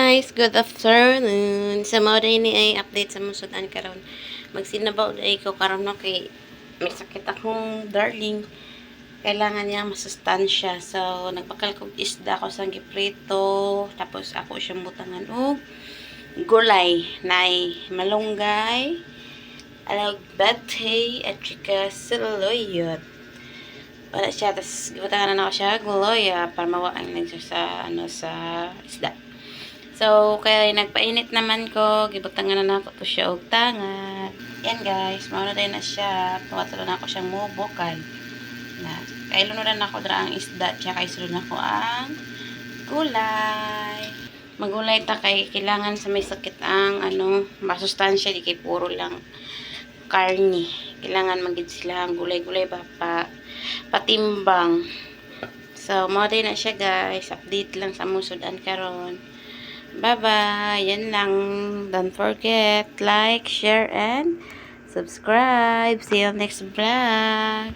guys, good afternoon. Sa mga day ni ay update sa musudan karon. Magsinabaw day ko karon no kay may sakit akong darling. Kailangan niya masustansya. So nagbakal kog isda ko sang giprito, tapos ako siyang butangan og gulay nay malunggay, alagbate at saka saluyot. Wala siya, tapos gibutangan na ako siya guloya para mawaan lang siya sa sa isda. So, kaya nagpainit naman ko, gibutangan na ako to siya og tangat. Yan guys, mauna din na siya. Pawatalo na ako siyang mubukal. Na, kailo na ako dra ang isda, tsaka isulod na ako ang gulay. Magulay ta kay kailangan sa may sakit ang masustansya, di kay puro lang karni. Kailangan magid sila ang gulay-gulay ba patimbang. So, mauna din na siya guys. Update lang sa musudan karon. Bye-bye. Yan lang. Don't forget, like, share, and subscribe. See you next vlog.